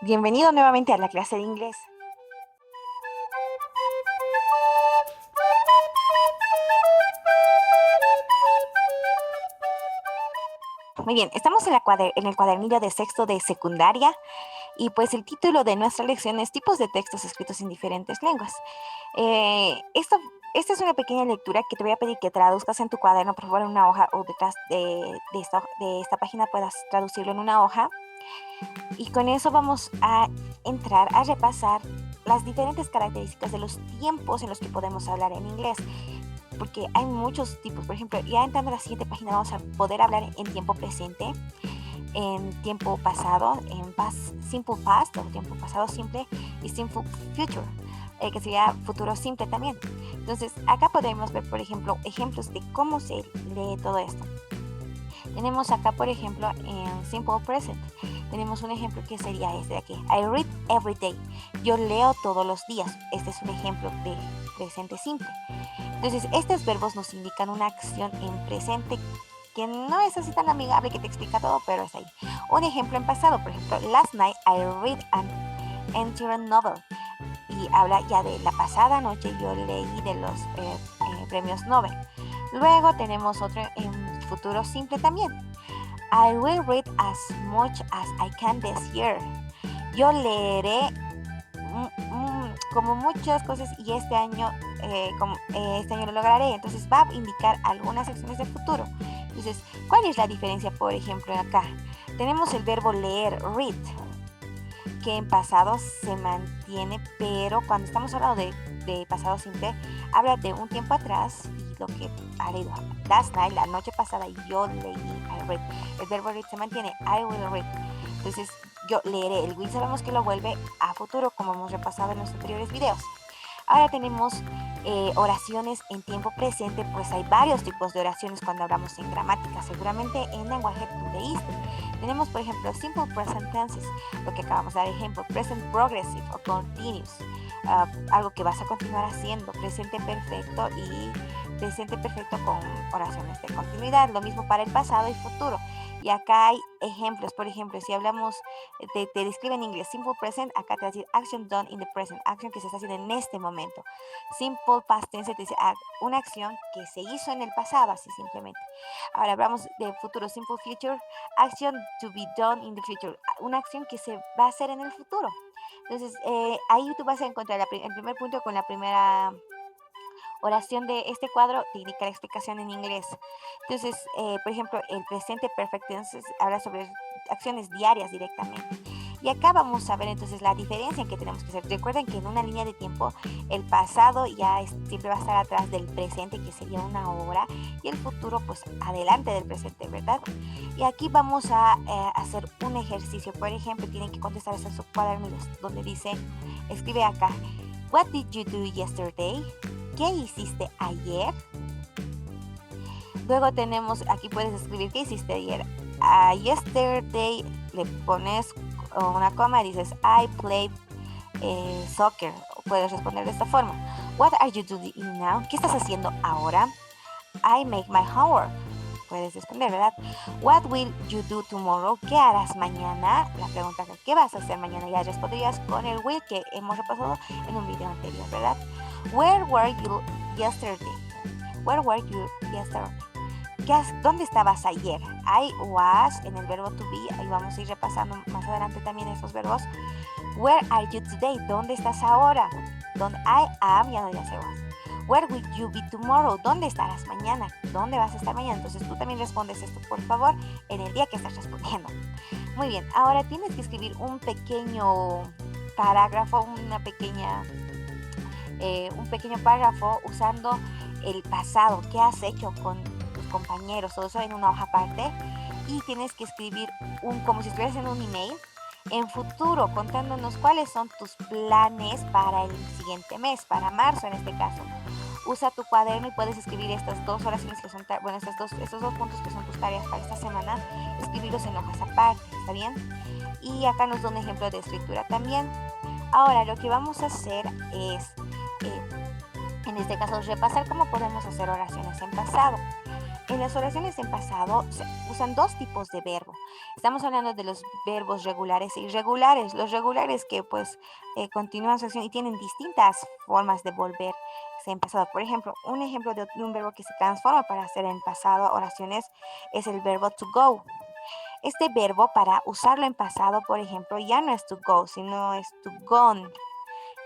Bienvenido nuevamente a la clase de inglés. Muy bien, estamos en el cuadernillo de sexto de secundaria y pues el título de nuestra lección es tipos de textos escritos en diferentes lenguas. Esta es una pequeña lectura que te voy a pedir que traduzcas en tu cuaderno, por favor, en una hoja o detrás de esta página puedas traducirlo en una hoja. Y con eso vamos a entrar a repasar las diferentes características de los tiempos en los que podemos hablar en inglés, porque hay muchos tipos. Por ejemplo, ya entrando a la siguiente página vamos a poder hablar en tiempo presente, en tiempo pasado, en simple past o tiempo pasado simple y simple future, que sería futuro simple también. Entonces acá podemos ver, por ejemplo, ejemplos de cómo se lee todo esto. Tenemos acá, por ejemplo, en simple present, tenemos un ejemplo que sería este de aquí. I read every day. Yo leo todos los días. Este es un ejemplo de presente simple. Entonces, estos verbos nos indican una acción en presente que no es así tan amigable que te explica todo, pero es ahí. Un ejemplo en pasado, por ejemplo, last night I read an entire novel. Y habla ya de la pasada noche yo leí de los premios Nobel. Luego tenemos otro en futuro simple también. I will read as much as I can this year. Yo leeré como muchas cosas y este año lo lograré. Entonces va a indicar algunas acciones de futuro. Entonces, ¿cuál es la diferencia, por ejemplo, acá? Tenemos el verbo leer, read, que en pasado se mantiene, pero cuando estamos hablando de pasado simple, habla de un tiempo atrás y lo que ha leído. Last night, la noche pasada, yo leí, I read. El verbo read se mantiene, I will read. Entonces, yo leeré. El will sabemos que lo vuelve a futuro, como hemos repasado en los anteriores videos. Ahora tenemos oraciones en tiempo presente, pues hay varios tipos de oraciones cuando hablamos en gramática, seguramente en lenguaje tú leíste. Tenemos, por ejemplo, simple present tenses, lo que acabamos de dar ejemplo, present progressive o continuous, algo que vas a continuar haciendo, presente perfecto y presente perfecto con oraciones de continuidad, lo mismo para el pasado y futuro. Y acá hay ejemplos, por ejemplo, si hablamos, te describe en inglés simple present, acá te va a decir action done in the present, acción que se está haciendo en este momento. Simple past tense te dice una acción que se hizo en el pasado, así simplemente. Ahora hablamos de futuro, simple future, action to be done in the future, una acción que se va a hacer en el futuro. Entonces, ahí tú vas a encontrar el primer punto con la primera oración de este cuadro te indica la explicación en inglés. Entonces, por ejemplo, el presente perfect tense habla sobre acciones diarias directamente. Y acá vamos a ver entonces la diferencia en que tenemos que hacer. Recuerden que en una línea de tiempo el pasado siempre va a estar atrás del presente, que sería una hora, y el futuro pues adelante del presente, ¿verdad? Y aquí vamos a hacer un ejercicio. Por ejemplo, tienen que contestar esto en sus cuadernillos, donde dice, escribe acá, What did you do yesterday? ¿Qué hiciste ayer? Luego tenemos, aquí puedes escribir ¿qué hiciste ayer? Yesterday le pones una coma y dices I played soccer. Puedes responder de esta forma. What are you doing now? ¿Qué estás haciendo ahora? I make my homework. Puedes responder, ¿verdad? What will you do tomorrow? ¿Qué harás mañana? La pregunta es ¿qué vas a hacer mañana? Ya responderías con el will que hemos repasado en un video anterior, ¿verdad? Where were you yesterday? Where were you yesterday? ¿Dónde estabas ayer? I was en el verbo to be. Ahí vamos a ir repasando más adelante también esos verbos. Where are you today? ¿Dónde estás ahora? Donde I am, ya no ya se was. Where will you be tomorrow? ¿Dónde estarás mañana? ¿Dónde vas a estar mañana? Entonces tú también respondes esto, por favor, en el día que estás respondiendo. Muy bien, ahora tienes que escribir un pequeño parágrafo, un pequeño párrafo usando el pasado, qué has hecho con tus compañeros, todo eso en una hoja aparte, y tienes que escribir como si estuvieras en un email, en futuro, contándonos cuáles son tus planes para el siguiente mes, para marzo en este caso. Usa tu cuaderno y puedes escribir estas dos oraciones que son, estos dos puntos que son tus tareas para esta semana, escribirlos en hojas aparte, ¿está bien? Y acá nos da un ejemplo de escritura también. Ahora, lo que vamos a hacer es, en este caso, repasar cómo podemos hacer oraciones en pasado. En las oraciones en pasado se usan dos tipos de verbo. Estamos hablando de los verbos regulares e irregulares. Los regulares que pues continúan su acción y tienen distintas formas de volverse en pasado. Por ejemplo, un ejemplo de un verbo que se transforma para hacer en pasado oraciones es el verbo to go. Este verbo, para usarlo en pasado, por ejemplo, ya no es to go, sino es to gone.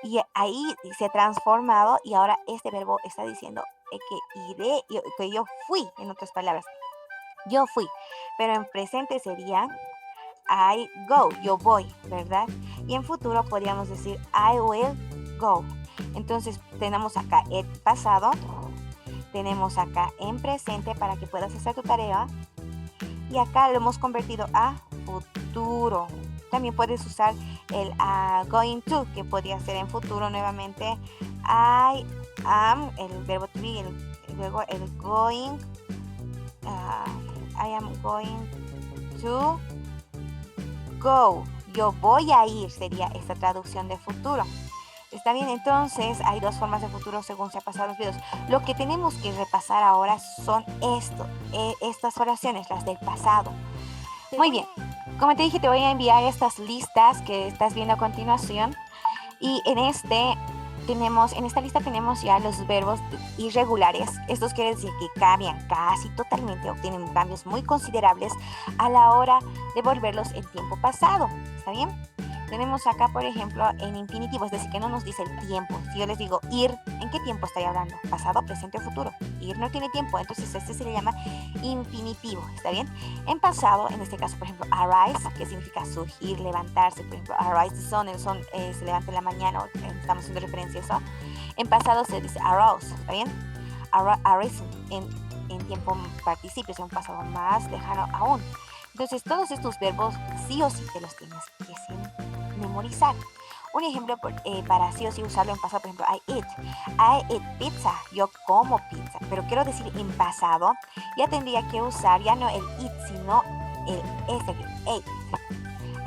Y ahí se ha transformado y ahora este verbo está diciendo que iré, que yo fui, en otras palabras. Yo fui. Pero en presente sería I go, yo voy, ¿verdad? Y en futuro podríamos decir I will go. Entonces tenemos acá el pasado, tenemos acá en presente para que puedas hacer tu tarea. Y acá lo hemos convertido a futuro. También puedes usar el going to, que podría ser en futuro nuevamente. I am, el verbo to be, luego el going. I am going to go. Yo voy a ir, sería esta traducción de futuro. ¿Está bien? Entonces hay dos formas de futuro según se ha pasado los videos. Lo que tenemos que repasar ahora son estas oraciones, las del pasado. Muy bien. Como te dije, te voy a enviar estas listas que estás viendo a continuación. Y en esta lista tenemos ya los verbos irregulares. Estos quiere decir que cambian casi totalmente o tienen cambios muy considerables a la hora de volverlos en tiempo pasado. ¿Está bien? Tenemos acá, por ejemplo, en infinitivo, es decir, que no nos dice el tiempo. Si yo les digo ir, ¿en qué tiempo estoy hablando? ¿Pasado, presente o futuro? Ir no tiene tiempo, entonces este se le llama infinitivo, ¿está bien? En pasado, en este caso, por ejemplo, arise, que significa surgir, levantarse. Por ejemplo, arise the sun, el sol se levanta en la mañana, estamos haciendo referencia a eso. En pasado se dice arose, ¿está bien? Arisen, en tiempo participio, es un pasado más lejano aún. Entonces, todos estos verbos sí o sí te los tienes que memorizar. Un ejemplo para sí o sí usarlo en pasado, por ejemplo, I eat pizza, yo como pizza, pero quiero decir en pasado, ya tendría que usar ya no el eat, sino el ate.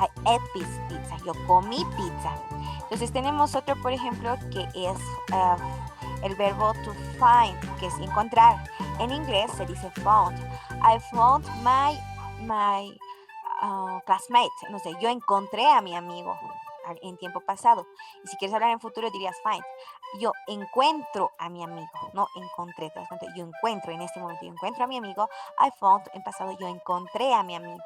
I ate pizza, yo comí pizza. Entonces tenemos otro, por ejemplo, que es el verbo to find, que es encontrar. En inglés se dice found. I found my classmate, no sé, yo encontré a mi amigo en tiempo pasado. Y si quieres hablar en futuro dirías find. Yo encuentro a mi amigo, no encontré, ¿te das cuenta? Yo encuentro en este momento, yo encuentro a mi amigo. I found, en pasado, yo encontré a mi amigo.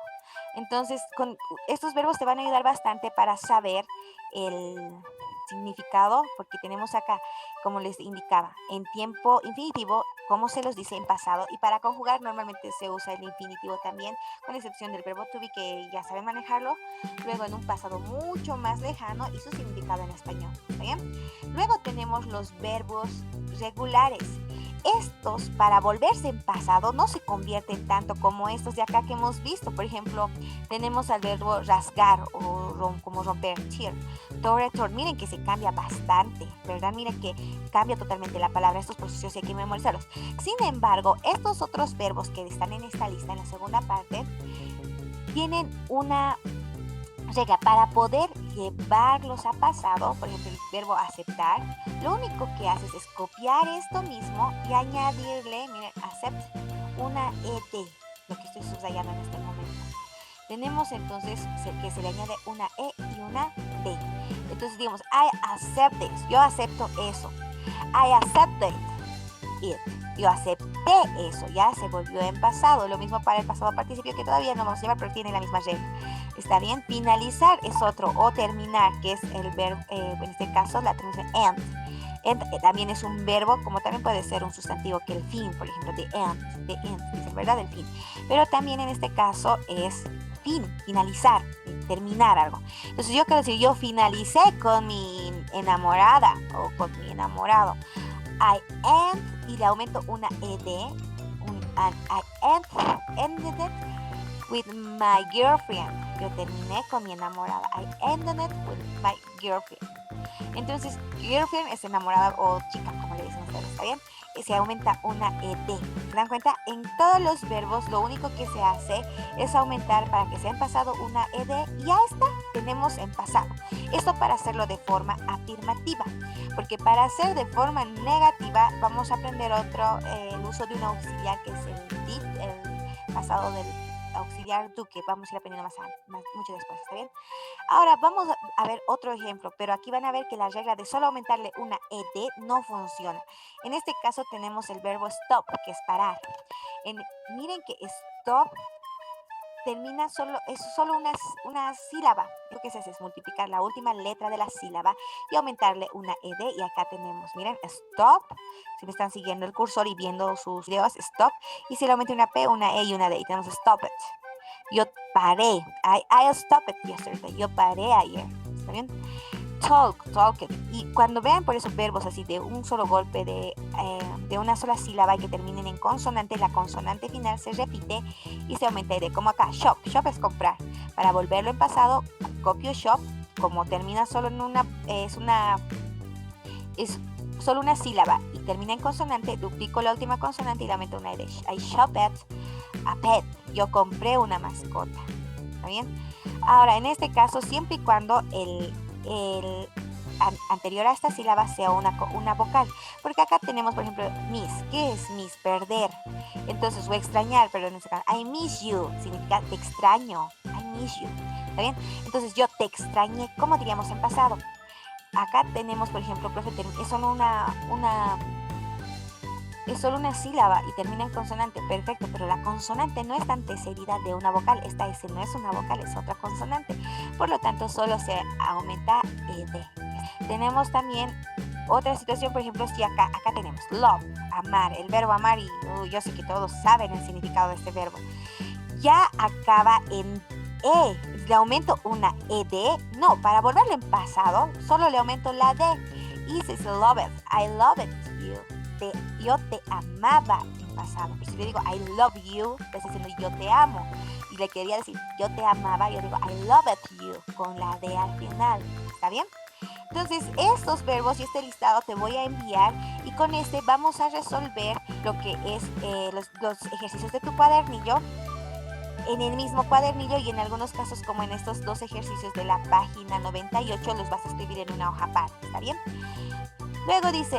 Entonces, con estos verbos te van a ayudar bastante para saber el significado, porque tenemos acá, como les indicaba, en tiempo infinitivo, como se los dice en pasado, y para conjugar normalmente se usa el infinitivo también, con excepción del verbo to be, que ya saben manejarlo, luego en un pasado mucho más lejano y su significado en español, ¿está bien? Luego tenemos los verbos regulares. Estos, para volverse en pasado, no se convierten tanto como estos de acá que hemos visto. Por ejemplo, tenemos al verbo rasgar o como romper, tear. Miren que se cambia bastante, ¿verdad? Miren que cambia totalmente la palabra. Estos procesos hay que memorizarlos. Sin embargo, estos otros verbos que están en esta lista, en la segunda parte, tienen una regla para poder llevarlos a pasado. Por ejemplo, el verbo aceptar, lo único que haces es copiar esto mismo y añadirle, miren, accept, una ed, lo que estoy subrayando en este momento. Tenemos entonces que se le añade una e y una d. Entonces digamos, I accept this, yo acepto eso. I accepted it, yo acepté eso, ya se volvió en pasado. Lo mismo para el pasado participio, que todavía no vamos a llevar, pero tiene la misma regla. ¿Está bien? Finalizar es otro, o terminar, que es el verbo, en este caso la terminación end. End también es un verbo, como también puede ser un sustantivo, que el fin, por ejemplo, the end, ¿verdad? El fin. Pero también en este caso es fin, finalizar, terminar algo. Entonces yo quiero decir, yo finalicé con mi enamorada o con mi enamorado. I end, y le aumento una ed, I ended it with my girlfriend. Yo terminé con mi enamorada. I ended it with my girlfriend. Entonces, girlfriend es enamorada o chica, como le dicen ustedes, ¿está bien? Y se aumenta una ed. ¿Se dan cuenta? En todos los verbos lo único que se hace es aumentar para que sea en pasado una ed, y ya está, tenemos en pasado. Esto para hacerlo de forma afirmativa, porque para hacer de forma negativa vamos a aprender el uso de un auxiliar, que es el did pasado del auxiliar to, que vamos a ir aprendiendo mucho después, ¿está bien? Ahora vamos a ver otro ejemplo, pero aquí van a ver que la regla de solo aumentarle una ed no funciona. En este caso tenemos el verbo stop, que es parar. Miren que stop termina es solo una sílaba. Lo que se hace es multiplicar la última letra de la sílaba y aumentarle una ed. Y acá tenemos, miren, stop. Si me están siguiendo el cursor y viendo sus videos, stop. Y si le aumento una p, una e y una d, y tenemos stop it. Yo paré. I stopped it yesterday. Yo paré ayer. ¿Está bien? Talk it. Y cuando vean por esos verbos así de un solo golpe, de una sola sílaba y que terminen en consonante, la consonante final se repite y se aumenta de, como acá, shop. Shop es comprar. Para volverlo en pasado, copio shop. Como termina solo en es solo una sílaba y termina en consonante, duplico la última consonante y le aumento una ed. I shopped a pet. Yo compré una mascota. ¿Está bien? Ahora, en este caso, siempre y cuando el anterior a esta sílaba sea una vocal, porque acá tenemos, por ejemplo, miss. ¿Qué es miss? Perder. Entonces, o extrañar, pero en este caso, I miss you significa te extraño. I miss you. ¿Está bien? Entonces, yo te extrañé. ¿Cómo diríamos en pasado? Acá tenemos, por ejemplo, profe, es solo una sílaba y termina en consonante, perfecto, pero la consonante no está antecedida de una vocal. Esta S no es una vocal, es otra consonante. Por lo tanto, solo se aumenta ed. Tenemos también otra situación, por ejemplo, si acá tenemos love, amar, el verbo amar, y yo sé que todos saben el significado de este verbo. Ya acaba en e. ¿Le aumento una ed? No, para volverlo en pasado, solo le aumento la d. Y se dice love it, I love it, you. Yo te amaba en pasado. Pero si le digo I love you, estoy diciendo yo te amo. Y le quería decir yo te amaba, yo digo I love it you, con la D al final. ¿Está bien? Entonces, estos verbos y este listado te voy a enviar, y con este vamos a resolver lo que es los ejercicios de tu cuadernillo en el mismo cuadernillo, y en algunos casos, como en estos dos ejercicios de la página 98, los vas a escribir en una hoja aparte. ¿Está bien? Luego dice,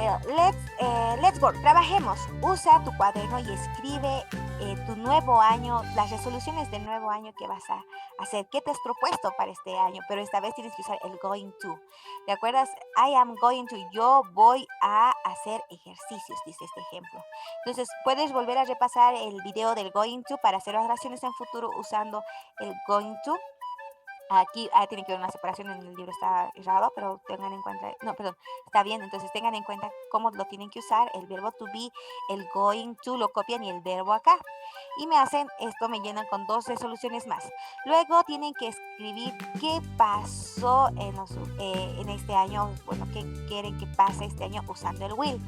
let's work, trabajemos. Usa tu cuaderno y escribe tu nuevo año, las resoluciones del nuevo año que vas a hacer. ¿Qué te has propuesto para este año? Pero esta vez tienes que usar el going to. ¿Te acuerdas? I am going to, yo voy a hacer ejercicios, dice este ejemplo. Entonces, puedes volver a repasar el video del going to para hacer oraciones en futuro usando el going to. Aquí tiene que haber una separación, en el libro está errado, pero tengan en cuenta, no, perdón, está bien. Entonces tengan en cuenta cómo lo tienen que usar, el verbo to be, el going to, lo copian, y el verbo acá. Y me hacen esto, me llenan con 2 resoluciones más. Luego tienen que escribir qué pasó en este año, bueno, qué quieren que pase este año usando el will.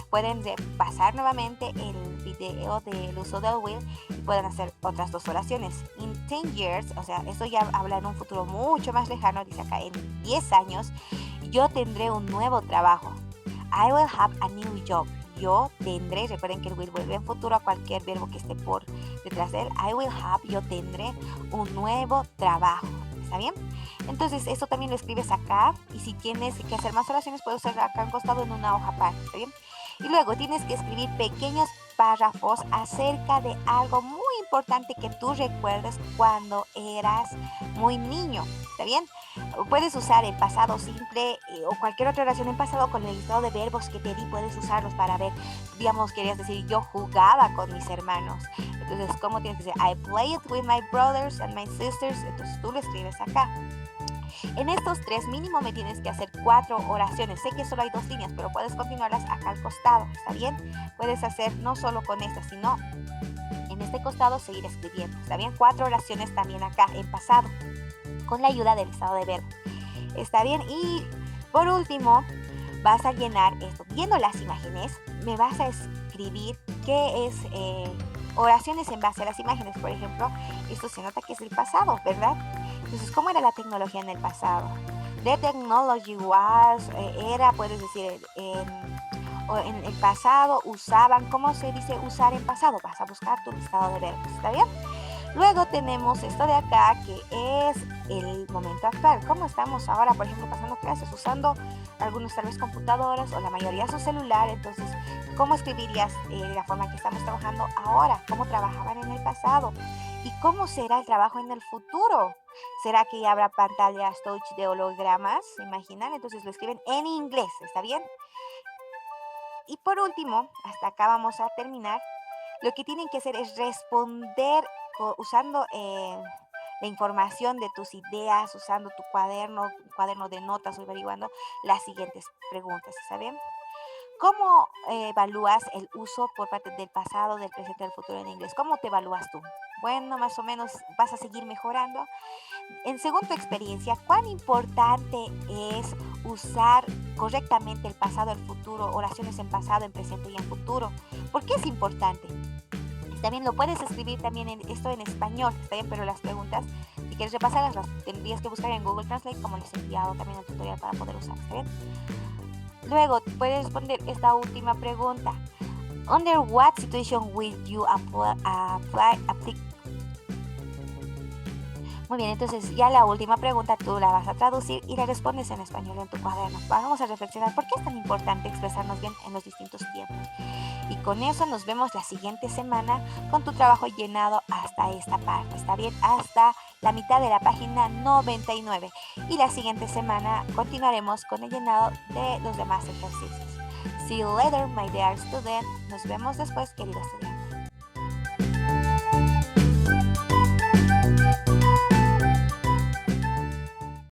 Pueden repasar nuevamente el video del uso del will y pueden hacer otras 2 oraciones. In 10 years, o sea, esto ya habla en un futuro mucho más lejano, dice acá, en 10 años, yo tendré un nuevo trabajo. I will have a new job. Yo tendré, recuerden que el will vuelve en futuro a cualquier verbo que esté por detrás de él. I will have, yo tendré un nuevo trabajo. ¿Está bien? Entonces, esto también lo escribes acá, y si tienes que hacer más oraciones, puedes hacer acá al costado en una hoja aparte. ¿Está bien? Y luego tienes que escribir pequeños párrafos acerca de algo muy importante que tú recuerdes cuando eras muy niño. ¿Está bien? Puedes usar el pasado simple o cualquier otra oración en pasado con el listado de verbos que te di. Puedes usarlos para ver, digamos, querías decir yo jugaba con mis hermanos. Entonces, ¿cómo tienes que decir? I played with my brothers and my sisters. Entonces, tú lo escribes acá. En estos 3 mínimo me tienes que hacer 4 oraciones. Sé que solo hay 2 líneas, pero puedes continuarlas acá al costado. ¿Está bien? Puedes hacer no solo con esta, sino en este costado seguir escribiendo. ¿Está bien? 4 oraciones también acá en pasado, con la ayuda del listado de verbos. ¿Está bien? Y por último, vas a llenar esto. Viendo las imágenes, me vas a escribir qué es oraciones en base a las imágenes. Por ejemplo, esto se nota que es el pasado, ¿verdad? Entonces, ¿cómo era la tecnología en el pasado? The technology was, puedes decir, en el pasado usaban. ¿Cómo se dice usar en pasado? Vas a buscar tu listado de verbos, ¿está bien? Luego tenemos esto de acá, que es el momento actual. ¿Cómo estamos ahora, por ejemplo, pasando clases? Usando algunos tal vez computadoras o la mayoría su celular. Entonces, ¿cómo escribirías la forma que estamos trabajando ahora? ¿Cómo trabajaban en el pasado? ¿Y cómo será el trabajo en el futuro? ¿Será que ya habrá pantallas touch de hologramas? ¿Se imaginan? Entonces lo escriben en inglés, ¿está bien? Y por último, hasta acá vamos a terminar. Lo que tienen que hacer es responder usando la información de tus ideas, usando tu cuaderno, un cuaderno de notas o averiguando las siguientes preguntas, ¿está bien? ¿Cómo evalúas el uso por parte del pasado, del presente y del futuro en inglés? ¿Cómo te evalúas tú? Bueno, más o menos vas a seguir mejorando. Según tu experiencia, ¿cuán importante es usar correctamente el pasado, el futuro, oraciones en pasado, en presente y en futuro? ¿Por qué es importante? Está bien, lo puedes escribir también esto en español, está bien, pero las preguntas, si quieres repasarlas, las tendrías que buscar en Google Translate, como les he enviado también el tutorial para poder usar, ¿está bien? Luego, puedes responder esta última pregunta. Under what situation will you apply. Muy bien, entonces ya la última pregunta tú la vas a traducir y la respondes en español en tu cuaderno. Vamos a reflexionar por qué es tan importante expresarnos bien en los distintos tiempos. Y con eso nos vemos la siguiente semana con tu trabajo llenado hasta esta parte. ¿Está bien? Hasta la mitad de la página 99. Y la siguiente semana continuaremos con el llenado de los demás ejercicios. See you later, my dear student. Nos vemos después, querido estudiante.